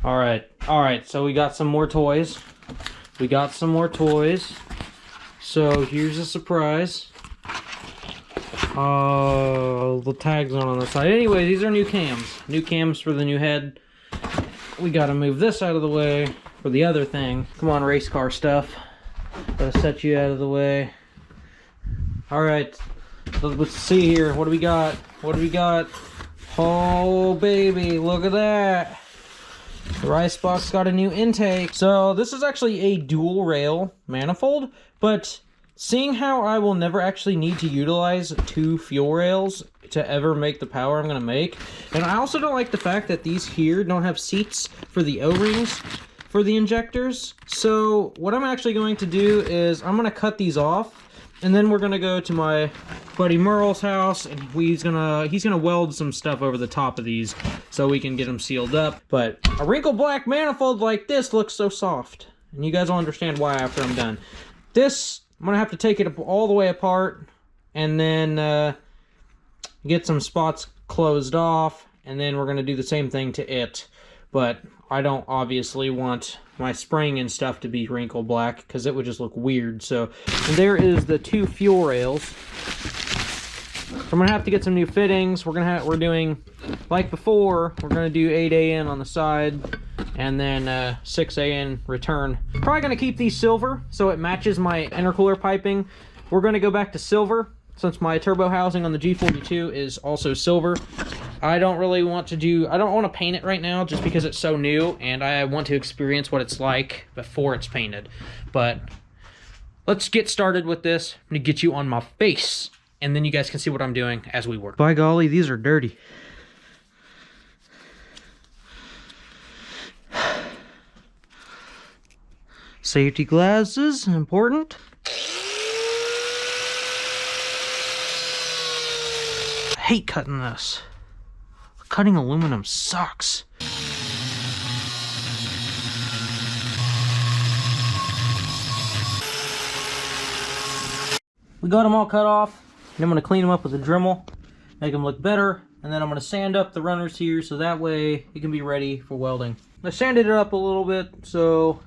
Alright, so we got some more toys. So here's a surprise. The tags on the side. Anyway, these are new cams. New cams for the new head. We gotta move this out of the way for the other thing. Come on, race car stuff. Gotta set you out of the way. Alright, let's see here. What do we got? Oh, baby, look at that. The Ricebox got a new intake. So this is actually a dual rail manifold, but seeing how I will never actually need to utilize 2 fuel rails to ever make the power I'm going to make, and I also don't like the fact that these here don't have seats for the O-rings for the injectors. So what I'm actually going to do is I'm going to cut these off, and then we're going to go to my buddy Merle's house, and he's gonna weld some stuff over the top of these so we can get them sealed up. But a wrinkle black manifold like this looks so soft, and you guys will understand why after I'm done. This, I'm gonna have to take it all the way apart and then get some spots closed off, and then we're gonna do the same thing to it. But I don't obviously want my spring and stuff to be wrinkle black because it would just look weird. So there is the 2 fuel rails. So I'm gonna have to get some new fittings. We're doing like before. We're gonna do 8AN on the side and then 6AN return. Probably gonna keep these silver so it matches my intercooler piping. We're gonna go back to silver since my turbo housing on the G42 is also silver. I don't want to paint it right now just because it's so new and I want to experience what it's like before it's painted. But let's get started with this. I'm gonna get you on my face and then you guys can see what I'm doing as we work. By golly, these are dirty. Safety glasses, important. I hate cutting this. Cutting aluminum sucks. We got them all cut off, and I'm going to clean them up with a Dremel, make them look better, and then I'm going to sand up the runners here so that way it can be ready for welding. I sanded it up a little bit, so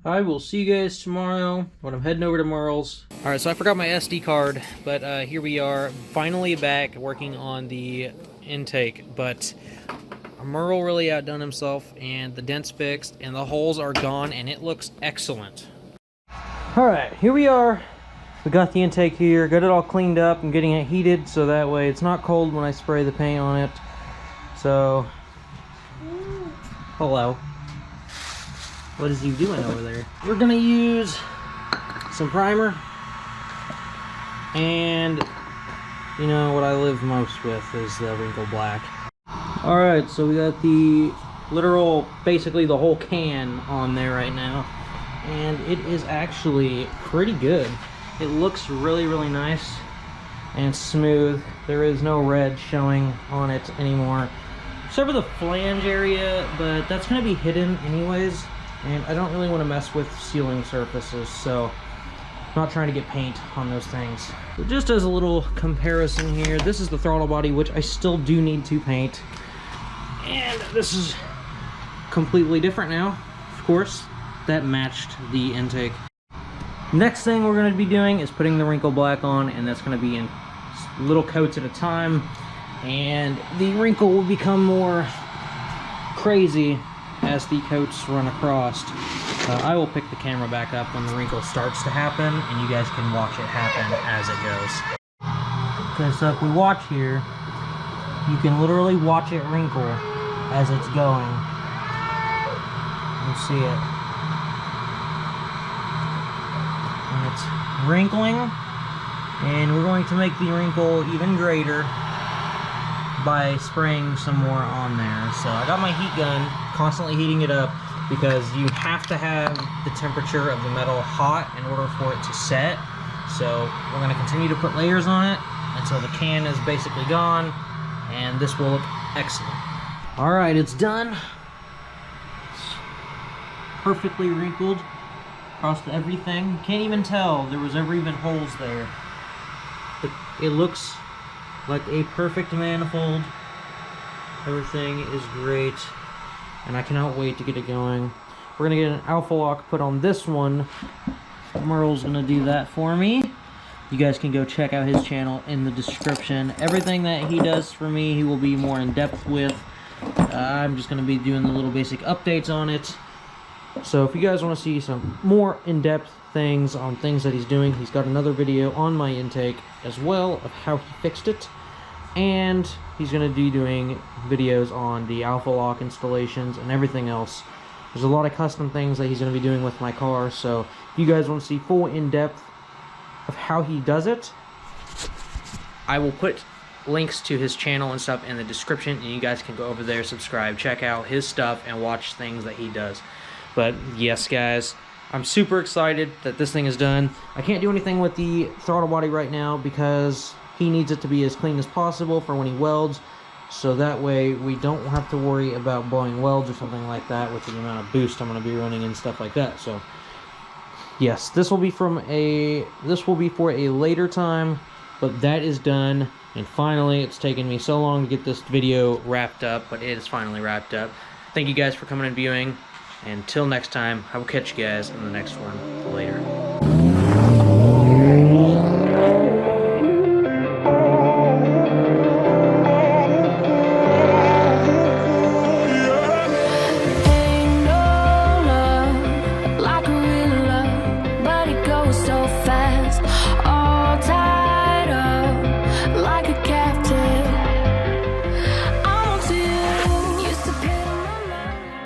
I will see you guys tomorrow when I'm heading over to Merle's. Alright, so I forgot my SD card, but here we are, finally back working on the intake, but Merle really outdone himself, and the dent's fixed, and the holes are gone, and it looks excellent. Alright, here we are. We got the intake here, got it all cleaned up. I'm getting it heated so that way it's not cold when I spray the paint on it. So, hello. What is he doing over there? We're gonna use some primer, and you know what I live most with is the wrinkle black. Alright, so we got the literal, basically the whole can on there right now, and it is actually pretty good. It looks really, really nice and smooth. There is no red showing on it anymore, except for the flange area, but that's going to be hidden anyways, and I don't really want to mess with sealing surfaces, so I'm not trying to get paint on those things. So just as a little comparison here, this is the throttle body, which I still do need to paint, and this is completely different now. Of course, that matched the intake. Next thing we're going to be doing is putting the wrinkle black on, and that's going to be in little coats at a time, and the wrinkle will become more crazy as the coats run across. I will pick the camera back up when the wrinkle starts to happen, and you guys can watch it happen as it goes. Okay, so if we watch here, you can literally watch it wrinkle as it's going. You see it. And it's wrinkling, and we're going to make the wrinkle even greater by spraying some more on there. So I got my heat gun, constantly heating it up, because you have to have the temperature of the metal hot in order for it to set. So we're going to continue to put layers on it until the can is basically gone, and this will look excellent. Alright, it's done. It's perfectly wrinkled across everything. Can't even tell there was ever even holes there. It looks like a perfect manifold. Everything is great. and I cannot wait to get it going. We're gonna get an alpha lock put on this one. Merle's gonna do that for me. You guys can go check out his channel in the description. Everything that he does for me, he will be more in depth with. I'm just gonna be doing the little basic updates on it. So if you guys want to see some more in-depth things on things that he's doing, he's got another video on my intake as well of how he fixed it. And he's going to be doing videos on the alpha lock installations and everything else. There's a lot of custom things that he's going to be doing with my car. So if you guys want to see full in-depth of how he does it, I will put links to his channel and stuff in the description, and you guys can go over there, subscribe, check out his stuff, and watch things that he does. But yes, guys, I'm super excited that this thing is done. I can't do anything with the throttle body right now because he needs it to be as clean as possible for when he welds, so that way we don't have to worry about blowing welds or something like that with the amount of boost I'm going to be running and stuff like that. So yes, this will be for a later time, but that is done. And finally, it's taken me so long to get this video wrapped up, but it is finally wrapped up. Thank you guys for coming and viewing. Until next time, I will catch you guys in the next one. Later.